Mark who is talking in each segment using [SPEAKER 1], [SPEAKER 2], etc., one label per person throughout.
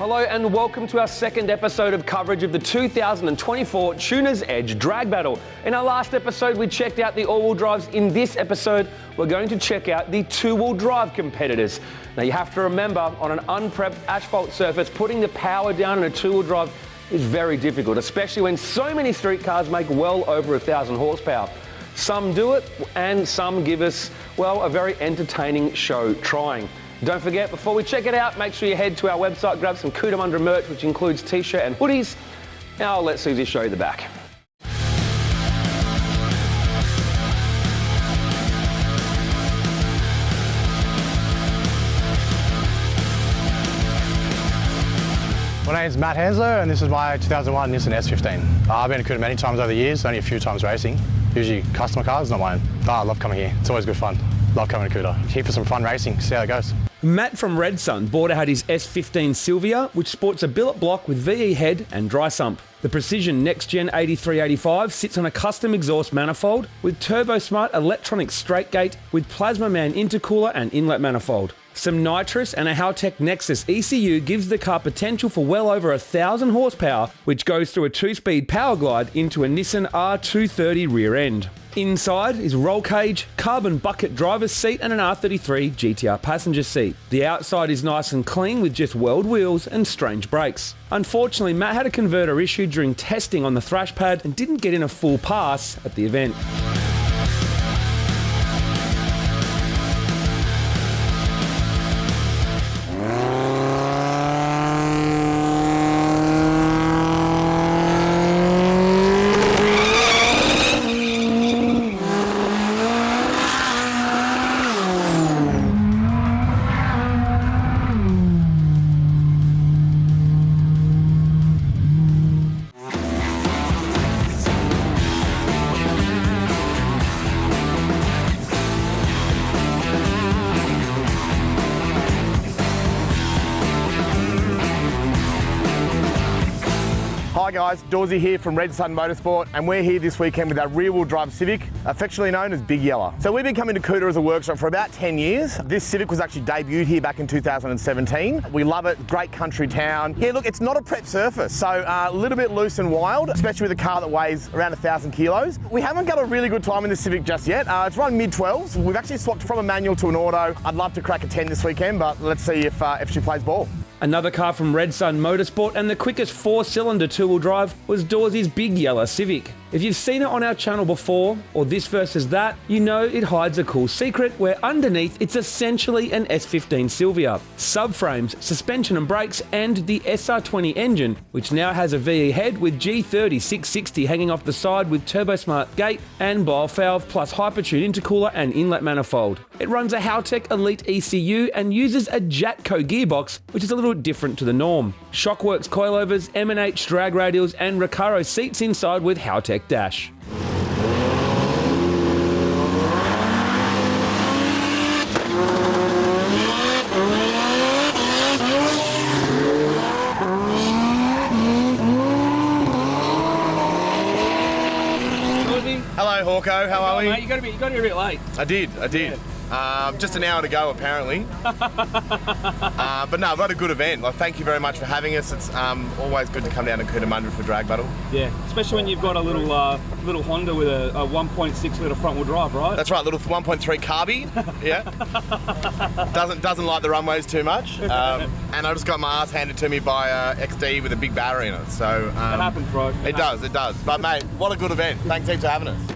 [SPEAKER 1] Hello and welcome to our second episode of coverage of the 2024 Tuner's Edge Drag Battle. In our last episode, we checked out the all-wheel drives. In this episode, we're going to check out the two-wheel drive competitors. Now, you have to remember, on an unprepped asphalt surface, putting the power down in a two-wheel drive is very difficult, especially when so many street cars make well over 1,000 horsepower. Some do it, and some give us, well, a very entertaining show trying. Don't forget, before we check it out, make sure you head to our website, grab some Cootamundra merch, which includes t-shirt and hoodies. Now I'll let Susie show you the back.
[SPEAKER 2] My name's Matt Hensler and this is my 2001 Nissan S15. I've been to Cootamundra many times over the years, only a few times racing. Usually customer cars, not mine. I love coming here. It's always good fun. Love coming to Cootamundra. Here for some fun racing, see how it goes.
[SPEAKER 1] Matt from Red Sun border had his S15 Silvia, which sports a billet block with VE head and dry sump. The Precision Next Gen 8385 sits on a custom exhaust manifold with Turbo Smart electronic straight gate with Plasma Man intercooler and inlet manifold. Some nitrous and a Haltech Nexus ECU gives the car potential for well over 1,000 horsepower, which goes through a 2-speed power glide into a Nissan R230 rear end. Inside is roll cage, carbon bucket driver's seat and an R33 GTR passenger seat. The outside is nice and clean with just weld wheels and strange brakes. Unfortunately, Matt had a converter issue during testing on the thrash pad and didn't get in a full pass at the event.
[SPEAKER 3] Hi guys, Dawsey here from Red Sun Motorsport, and we're here this weekend with our rear-wheel drive Civic, affectionately known as Big Yella. So we've been coming to Cootamundra as a workshop for about 10 years. This Civic was actually debuted here back in 2017. We love it, great country town. Yeah, look, it's not a prep surface, so a little bit loose and wild, especially with a car that weighs around 1,000 kilos. We haven't got a really good time in this Civic just yet. It's run mid-12s. We've actually swapped from a manual to an auto. I'd love to crack a 10 this weekend, but let's see if she plays ball.
[SPEAKER 1] Another car from Red Sun Motorsport, and the quickest 4-cylinder two-wheel drive was Dawsey's Big Yella Civic. If you've seen it on our channel before, or this versus that, you know it hides a cool secret where underneath it's essentially an S15 Silvia. Subframes, suspension and brakes, and the SR20 engine, which now has a VE head with G30 660 hanging off the side with Turbo Smart gate and blow-off valve plus Hypertune intercooler and inlet manifold. It runs a Haltech Elite ECU and uses a Jatco gearbox, which is a little different to the norm. Shockworks coilovers, M&H drag radials, and Recaro seats inside with Haltech dash.
[SPEAKER 3] Hello Hawko, how are we?
[SPEAKER 1] Mate, you got to be a bit late.
[SPEAKER 3] I did.
[SPEAKER 1] Yeah.
[SPEAKER 3] Just an hour to go apparently. But no, what a good event. Like, thank you very much for having us. It's always good to come down to Cootamundra for Drag Battle.
[SPEAKER 4] Yeah, especially when you've got a little Honda with a 1.6 litre front wheel drive, right?
[SPEAKER 3] That's right, little 1.3 carby. Yeah. doesn't like the runways too much. And I just got my ass handed to me by XD with a big battery in it. So
[SPEAKER 4] that happens, bro.
[SPEAKER 3] It does. But mate, what a good event. Thanks heaps for having us.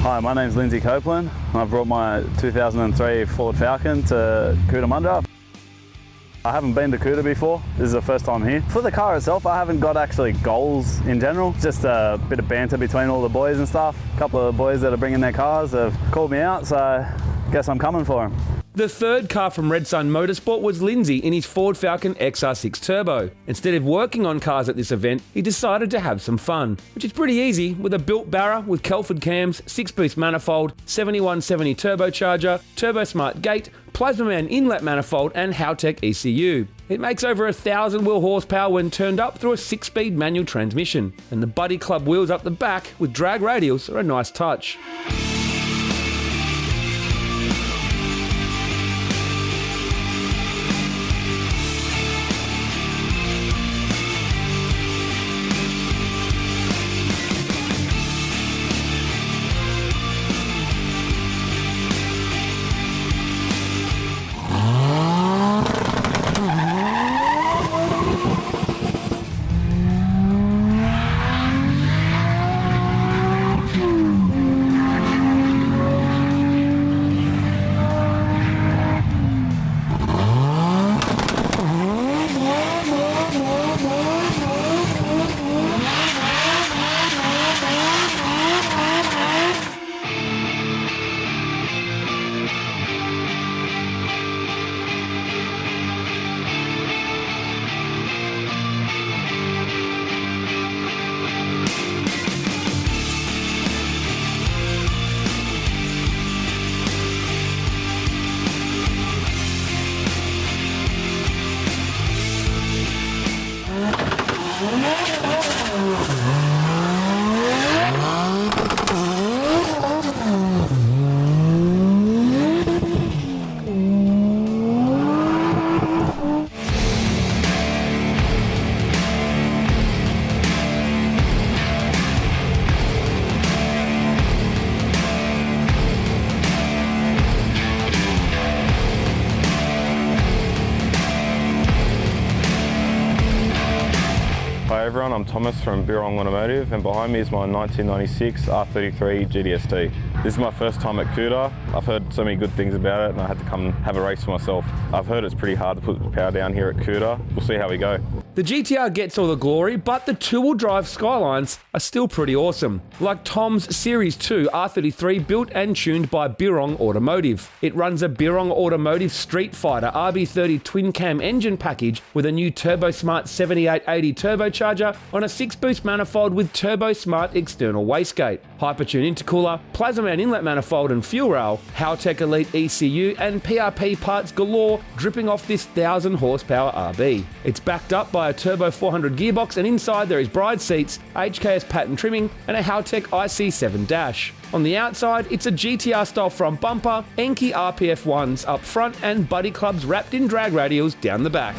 [SPEAKER 5] Hi, my name's Lindsay Copelan. I brought my 2003 Ford Falcon to Cootamundra. I haven't been to Cootamundra before. This is the first time here. For the car itself, I haven't got actually goals in general. Just a bit of banter between all the boys and stuff. A couple of the boys that are bringing their cars have called me out, so I guess I'm coming for them.
[SPEAKER 1] The third car from Red Sun Motorsport was Lindsay in his Ford Falcon XR6 Turbo. Instead of working on cars at this event, he decided to have some fun, which is pretty easy with a built Barra with Kelford cams, 6-boost manifold, 7170 turbocharger, Turbo Smart gate, Plasma Man inlet manifold and Haltech ECU. It makes over 1,000 wheel horsepower when turned up through a 6-speed manual transmission, and the Buddy Club wheels up the back with drag radials are a nice touch.
[SPEAKER 6] Hi everyone, I'm Thomas from Bong Automotive, and behind me is my 1996 R33 GDST. This is my first time at COOTA. I've heard so many good things about it and I had to come have a race for myself. I've heard it's pretty hard to put the power down here at COOTA. We'll see how we go.
[SPEAKER 1] The GTR gets all the glory, but the two-wheel drive Skylines are still pretty awesome. Like Tom's Series 2 R33 built and tuned by Bong Automotive. It runs a Bong Automotive Street Fighter RB30 twin-cam engine package with a new TurboSmart 7880 turbocharger on a 6-boost manifold with TurboSmart external wastegate, Hypertune intercooler, plasma and inlet manifold and fuel rail, Haltech Elite ECU and PRP parts galore dripping off this 1,000 horsepower RB. It's backed up by a Turbo 400 gearbox, and inside there is bride seats, HKS pattern trimming and a Haltech IC7 dash. On the outside, it's a GTR style front bumper, Enki RPF 1s up front and Buddy Clubs wrapped in drag radials down the back.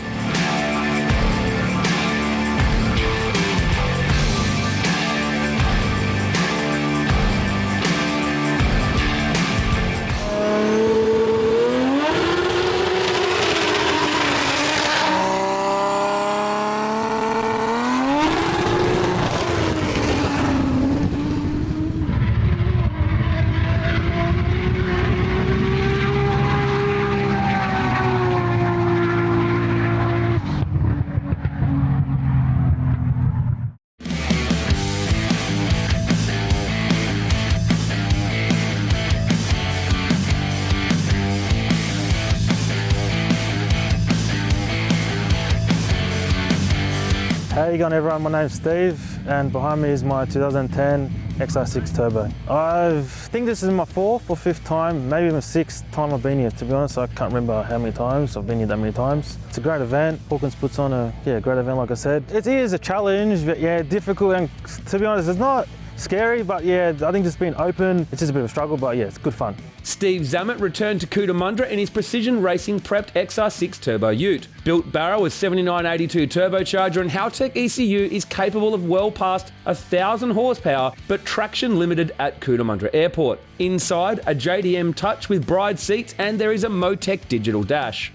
[SPEAKER 7] How you going everyone, my name's Steve and behind me is my 2010 XR6 Turbo. I think this is my 4th or 5th time, maybe my 6th time I've been here, to be honest. I can't remember how many times, I've been here that many times. It's a great event, Hawkins puts on a great event like I said. It is a challenge, but yeah, difficult, and to be honest, it's not scary, but yeah, I think just being open, it's just a bit of a struggle, but yeah, it's good fun.
[SPEAKER 1] Steve Zammit returned to Cootamundra in his precision racing prepped XR6 Turbo Ute. Built barrel with 7982 turbocharger and Haltech ECU is capable of well past 1,000 horsepower, but traction limited at Cootamundra Airport. Inside, a JDM Touch with bride seats, and there is a Motec digital dash.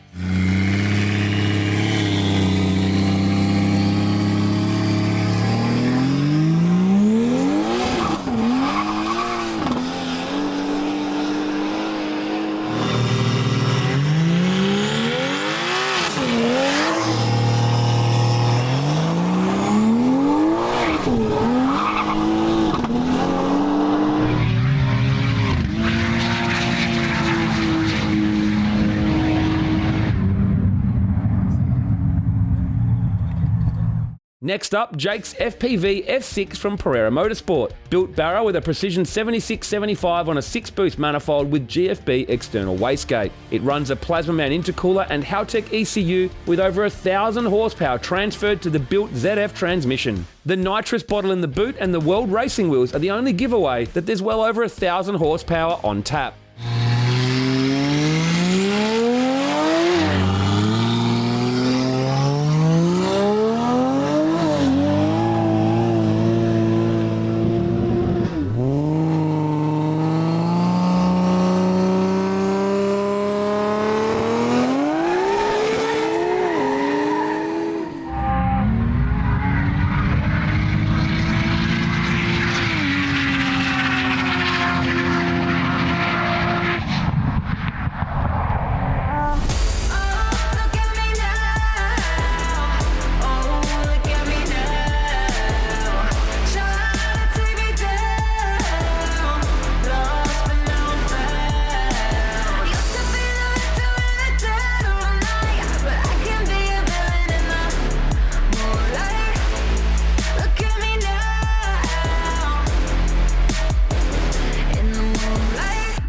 [SPEAKER 1] Next up, Jake's FPV F6 from Pereira Motorsport. Built barrow with a precision 76-75 on a 6-boost manifold with GFB external wastegate. It runs a Plasma Man intercooler and Haltech ECU with over 1,000 horsepower transferred to the built ZF transmission. The nitrous bottle in the boot and the World Racing wheels are the only giveaway that there's well over 1,000 horsepower on tap.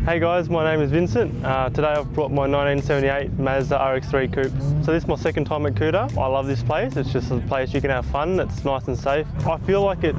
[SPEAKER 8] Hey guys, my name is Vincent. Today I've brought my 1978 Mazda RX3 coupe. So this is my second time at Coota. I love this place. It's just a place you can have fun. It's nice and safe. I feel like it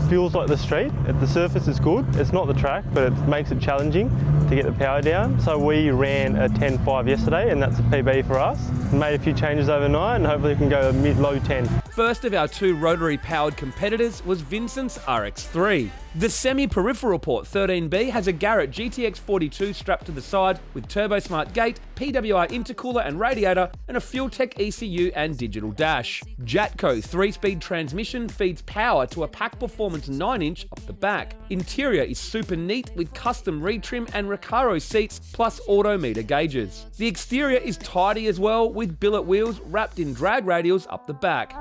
[SPEAKER 8] feels like the street. The surface is good. It's not the track, but it makes it challenging to get the power down. So we ran a 10.5 yesterday, and that's a PB for us. Made a few changes overnight, and hopefully we can go a mid-low 10.
[SPEAKER 1] First of our two rotary-powered competitors was Vincent's RX3. The semi-peripheral port 13B has a Garrett GTX 42 strapped to the side with TurboSmart gate, PWR intercooler and radiator, and a FuelTech ECU and digital dash. Jatco 3-speed transmission feeds power to a Pack Performance 9-inch off the back. Interior is super neat with custom retrim and Recaro seats plus autometer gauges. The exterior is tidy as well with billet wheels wrapped in drag radials up the back.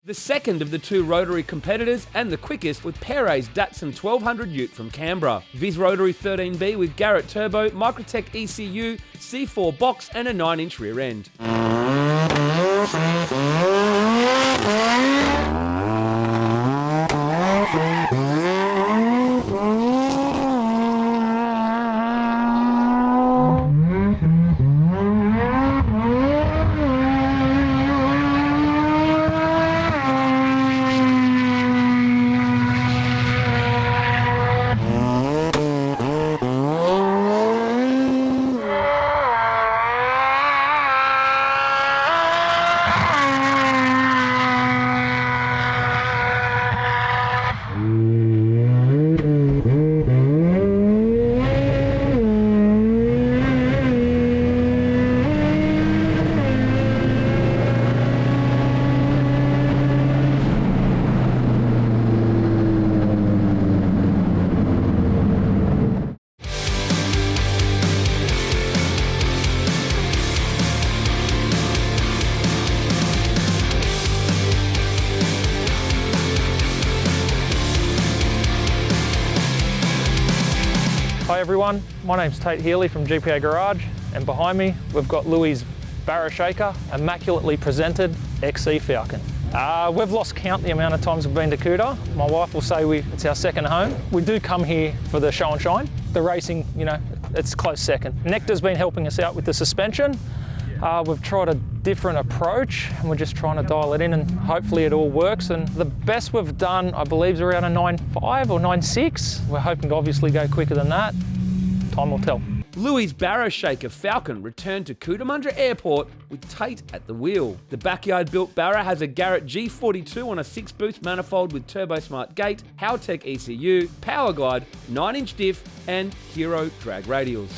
[SPEAKER 1] The second of the two rotary competitors and the quickest with Perret's Datsun 1200 Ute from Canberra. Viz Rotary 13B with Garrett Turbo, Microtech ECU, C4 box and a 9-inch rear end.
[SPEAKER 9] Hi everyone, my name's Tate Healy from GPA Garage, and behind me we've got Louis' Barra Shaker, immaculately presented XE Falcon. We've lost count the amount of times we've been to Cooter. My wife will say it's our second home. We do come here for the show and shine. The racing, it's close second. Nectar's been helping us out with the suspension. We've tried a different approach and we're just trying to dial it in and hopefully it all works. And the best we've done, I believe, is around a 9.5 or 9.6. We're hoping to obviously go quicker than that. Time will tell.
[SPEAKER 1] Louis' Barra Shaker Falcon returned to Cootamundra Airport with Tate at the wheel. The backyard-built Barra has a Garrett G42 on a 6-boost manifold with Turbo Smart gate, Howtech ECU, power glide, 9-inch diff and Hero drag radials.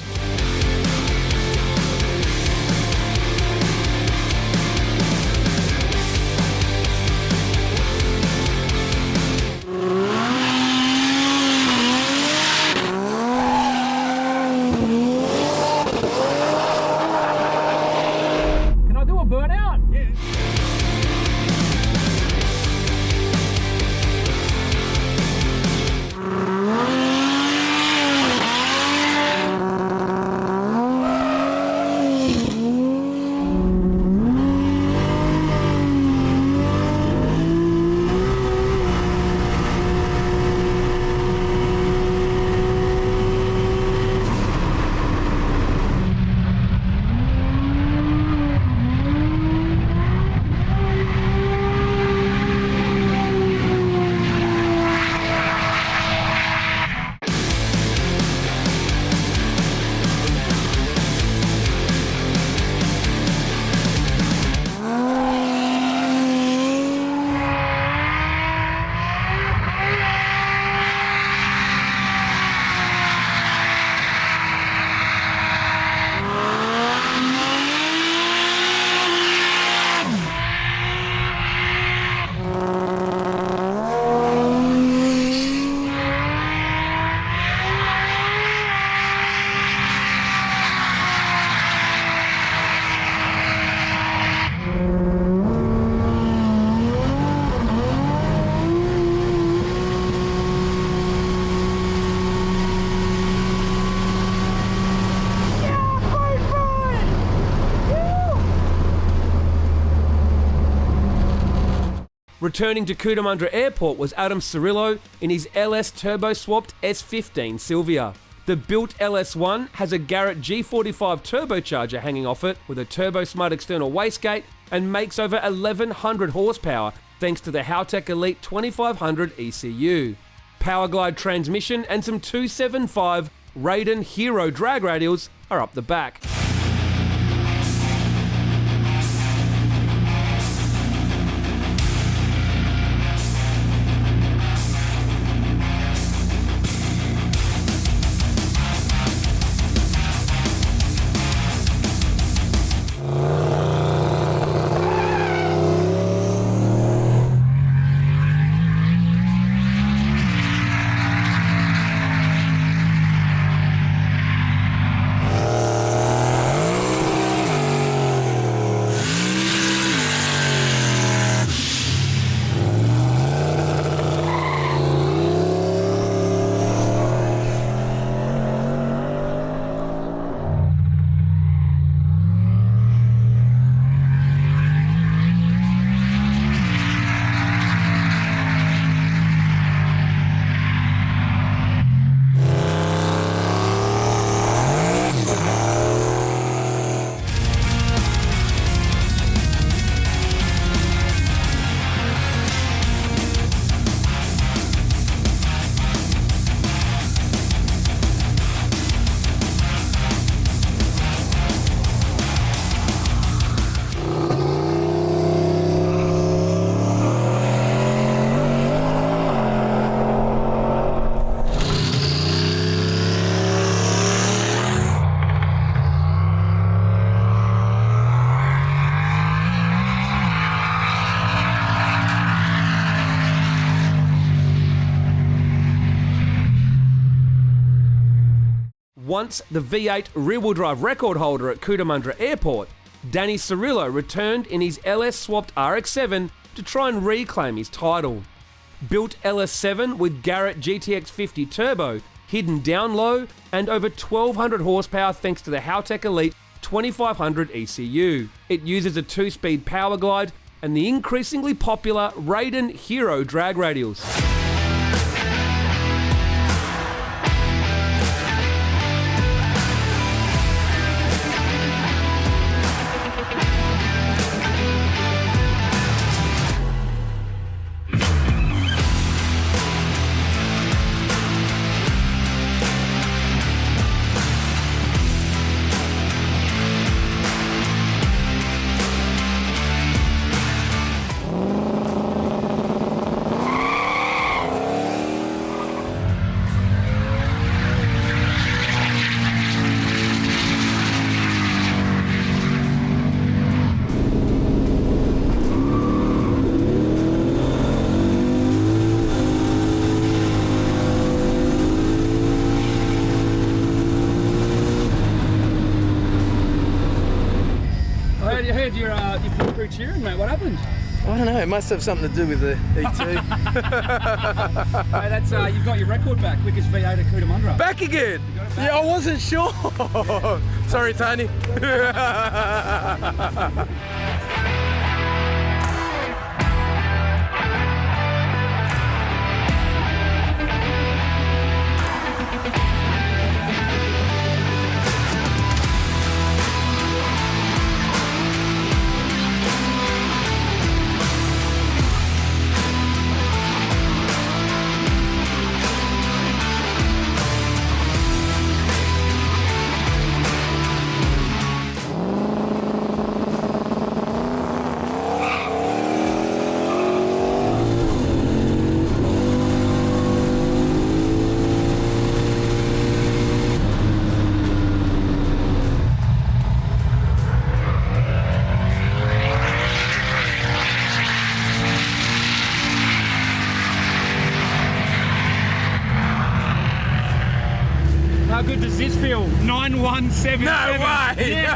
[SPEAKER 1] Returning to Cootamundra Airport was Adam Cirillo in his LS turbo-swapped S15 Silvia. The built LS1 has a Garrett G45 turbocharger hanging off it with a Turbo Smart external wastegate and makes over 1100 horsepower thanks to the Howtech Elite 2500 ECU. Powerglide transmission and some 275 Raiden Hero drag radials are up the back. Once the V8 rear-wheel drive record holder at Cootamundra Airport, Danny Cirillo returned in his LS-swapped RX7 to try and reclaim his title. Built LS7 with Garrett GTX 50 Turbo, hidden down low, and over 1,200 horsepower thanks to the Haltech Elite 2500 ECU. It uses a 2-speed power glide and the increasingly popular Raiden Hero drag radials.
[SPEAKER 4] I heard your pit crew cheering, mate. What happened?
[SPEAKER 10] I don't know, it must have something to do with the E2.
[SPEAKER 4] Hey, that's you've got your record back, quickest V8 at Cootamundra.
[SPEAKER 10] Back again? Yeah, I wasn't sure. Sorry, Tony.
[SPEAKER 4] How good does this feel? 9177.
[SPEAKER 10] No way!
[SPEAKER 4] Yeah.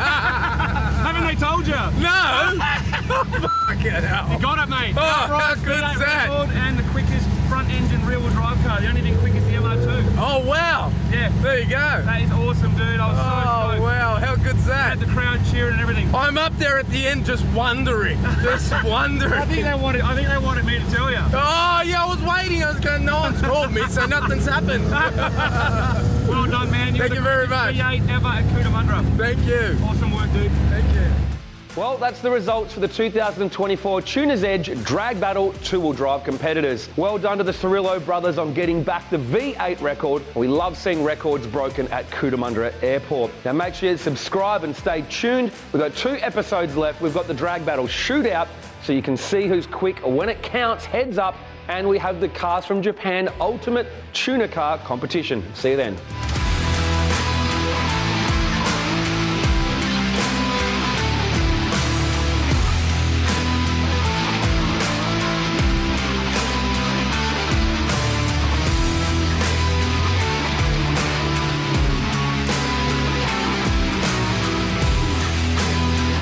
[SPEAKER 4] Haven't they told you?
[SPEAKER 10] No! Fucking hell.
[SPEAKER 4] You got it, mate.
[SPEAKER 10] Oh,
[SPEAKER 4] Outright
[SPEAKER 10] how good's
[SPEAKER 4] V8
[SPEAKER 10] that?
[SPEAKER 4] record and the quickest front engine rear wheel drive car. The only thing quick is the LR2.
[SPEAKER 10] Oh, wow.
[SPEAKER 4] Yeah.
[SPEAKER 10] There you go.
[SPEAKER 4] That is awesome, dude. I was so stoked.
[SPEAKER 10] Wow. How good's
[SPEAKER 4] I had
[SPEAKER 10] that?
[SPEAKER 4] the crowd cheering and everything.
[SPEAKER 10] I'm up there at the end just wondering. Just wondering.
[SPEAKER 4] I think they wanted me to tell you.
[SPEAKER 10] Oh, yeah, I was waiting. I was going, no one's called me, so nothing's happened.
[SPEAKER 4] Well done, man.
[SPEAKER 10] Thank you very much.
[SPEAKER 4] V8 ever at Cootamundra.
[SPEAKER 10] Thank you.
[SPEAKER 4] Awesome work, dude.
[SPEAKER 10] Thank you.
[SPEAKER 1] Well, that's the results for the 2024 Tuner's Edge Drag Battle two-wheel drive competitors. Well done to the Cirillo brothers on getting back the V8 record. We love seeing records broken at Cootamundra Airport. Now make sure you subscribe and stay tuned. We've got 2 episodes left. We've got the Drag Battle shootout, so you can see who's quick when it counts, heads up, and we have the Cars from Japan Ultimate Tuner Car competition. See you then.